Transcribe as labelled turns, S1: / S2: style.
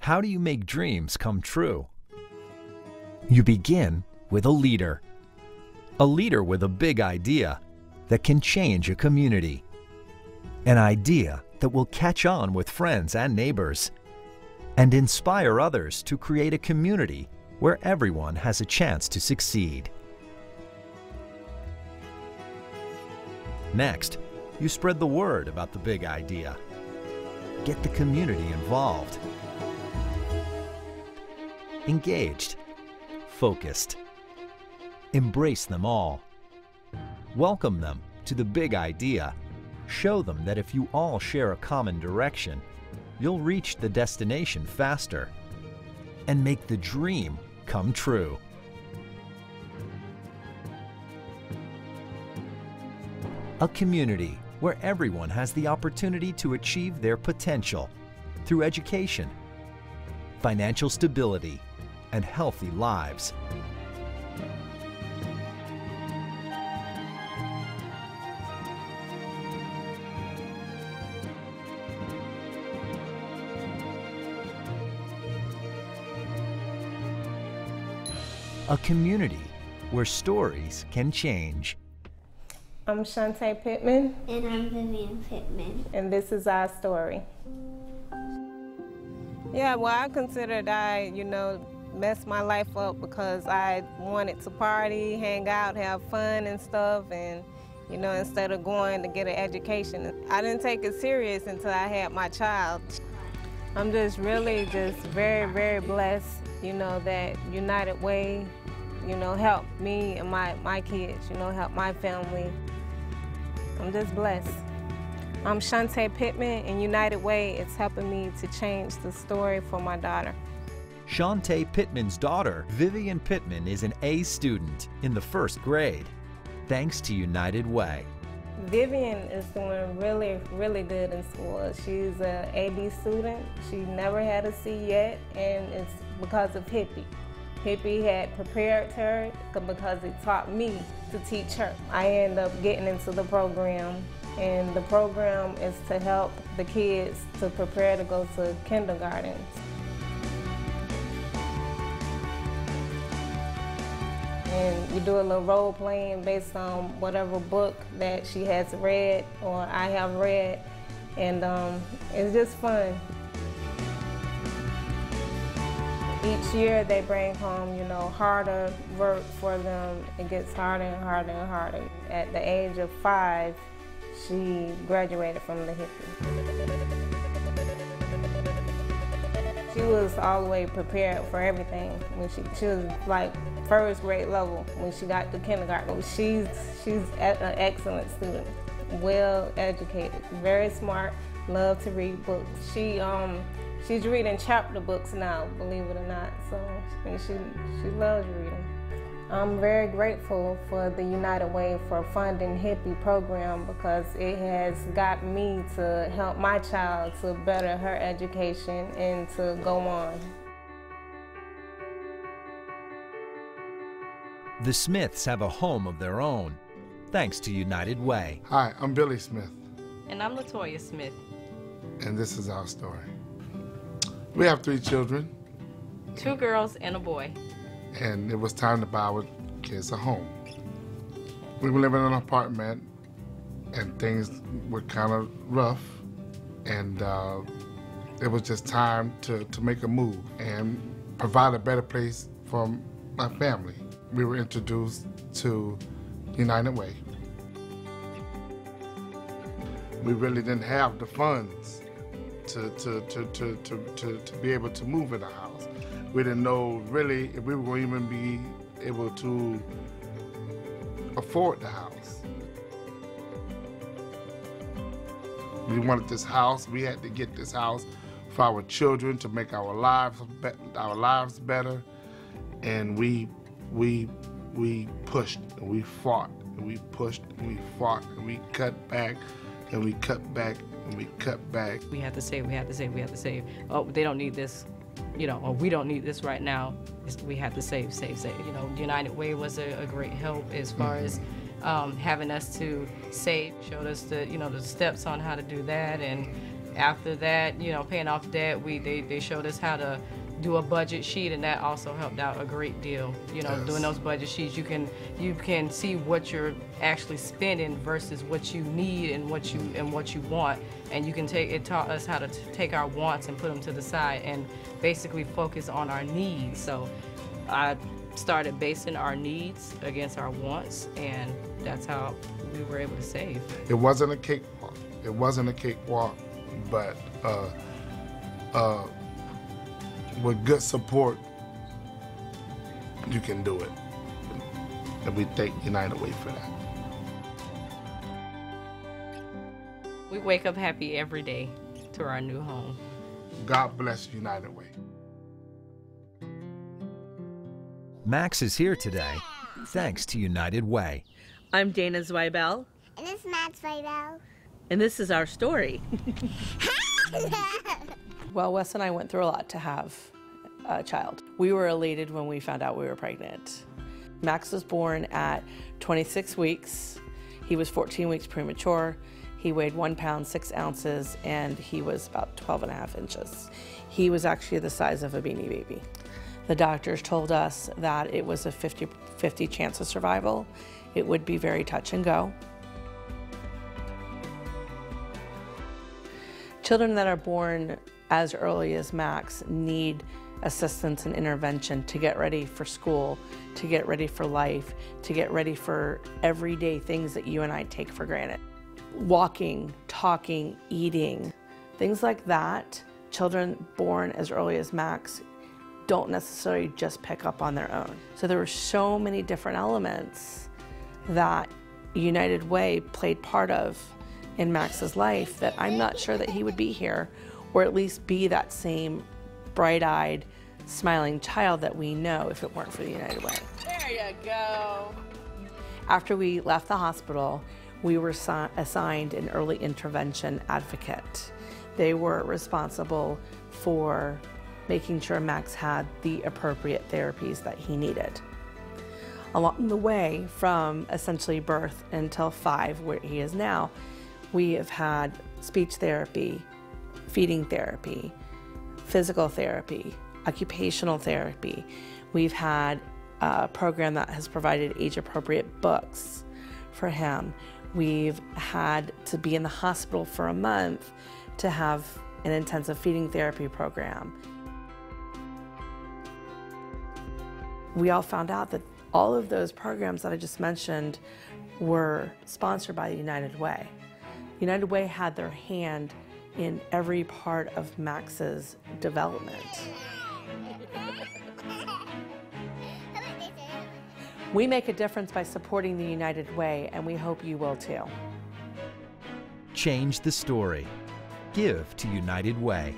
S1: How do you make dreams come true? You begin with a leader. A leader with a big idea that can change a community. An idea that will catch on with friends and neighbors and inspire others to create a community where everyone has a chance to succeed. Next, you spread the word about the big idea. Get the community involved. Engaged. Focused. Embrace them all. Welcome them to the big idea. Show them that if you all share a common direction, you'll reach the destination faster and make the dream come true. A community where everyone has the opportunity to achieve their potential through education, financial stability, and healthy lives. A community where stories can change.
S2: I'm Shantae Pittman.
S3: And I'm Vivian Pittman.
S2: And this is our story. Yeah, well, I considered I, messed my life up because I wanted to party, hang out, have fun and stuff, and, instead of going to get an education. I didn't take it serious until I had my child. I'm just really very, very blessed, that United Way, helped me and my kids, helped my family. I'm just blessed. I'm Shantae Pittman, and United Way is helping me to change the story for my daughter.
S1: Shantae Pittman's daughter, Vivian Pittman, is an A student in the 1st grade, thanks to United Way.
S2: Vivian is doing really, really good in school. She's an AB student. She never had a C yet, and it's because of Hippie. Hippie had prepared her because it taught me to teach her. I ended up getting into the program, and the program is to help the kids to prepare to go to kindergarten. And we do a little role playing based on whatever book that she has read or I have read, and it's just fun. Each year they bring home, harder work for them. It gets harder and harder and harder. At the age of 5, she graduated from the Hippie. She was all the way prepared for everything. When she was like 1st grade level when she got to kindergarten. She's an excellent student, well educated, very smart, love to read books. She's reading chapter books now, believe it or not, so she loves reading. I'm very grateful for the United Way for funding Hippie program because it has got me to help my child to better her education and to go on.
S1: The Smiths have a home of their own, thanks to United Way.
S4: Hi, I'm Billy Smith.
S5: And I'm Latoya Smith.
S4: And this is our story. We have 3 children.
S5: 2 girls and a boy.
S4: And it was time to buy our kids a home. We were living in an apartment, and things were kind of rough, and it was just time to make a move and provide a better place for my family. We were introduced to United Way. We really didn't have the funds to be able to move in a house. We didn't know really if we were going to even be able to afford the house. We wanted this house. We had to get this house for our children to make our lives better, and we pushed and we fought and we pushed and we fought and we cut back and we cut back and we cut back.
S5: We had to save, we had to save, we had to save. Oh, they don't need this, or we don't need this right now. We had to save, save, save. United Way was a great help as far as having us to save, showed us the steps on how to do that, and after that, you know, paying off debt, they showed us how to do a budget sheet, and that also helped out a great deal. You know, doing those budget sheets, you can see what you're actually spending versus what you need and what you want, and you can it taught us how to take our wants and put them to the side and basically focus on our needs. So I started basing our needs against our wants, and that's how we were able to save.
S4: It wasn't a cakewalk. It wasn't a cakewalk, but with good support, you can do it. And we thank United Way for that.
S5: We wake up happy every day to our new home.
S4: God bless United Way.
S1: Max is here today thanks to United Way.
S6: I'm Dana Zweibel.
S3: And it's Matt Zweibel.
S6: And this is our story.
S7: Well, Wes and I went through a lot to have a child. We were elated when we found out we were pregnant. Max was born at 26 weeks. He was 14 weeks premature. He weighed 1 pound, 6 ounces, and he was about 12.5 inches. He was actually the size of a Beanie Baby. The doctors told us that it was a 50-50 chance of survival. It would be very touch and go. Children that are born as early as Max need assistance and intervention to get ready for school, to get ready for life, to get ready for everyday things that you and I take for granted. Walking, talking, eating, things like that. Children born as early as Max don't necessarily just pick up on their own. So there were so many different elements that United Way played part of in Max's life that I'm not sure that he would be here, or at least be that same bright-eyed, smiling child that we know if it weren't for the United Way.
S6: There you go.
S7: After we left the hospital, we were assigned an early intervention advocate. They were responsible for making sure Max had the appropriate therapies that he needed. Along the way, from essentially birth until 5, where he is now, we have had speech therapy, feeding therapy, physical therapy, occupational therapy. We've had a program that has provided age-appropriate books for him. We've had to be in the hospital for a month to have an intensive feeding therapy program. We all found out that all of those programs that I just mentioned were sponsored by the United Way. United Way had their hand in every part of Max's development. We make a difference by supporting the United Way, and we hope you will too.
S1: Change the story. Give to United Way.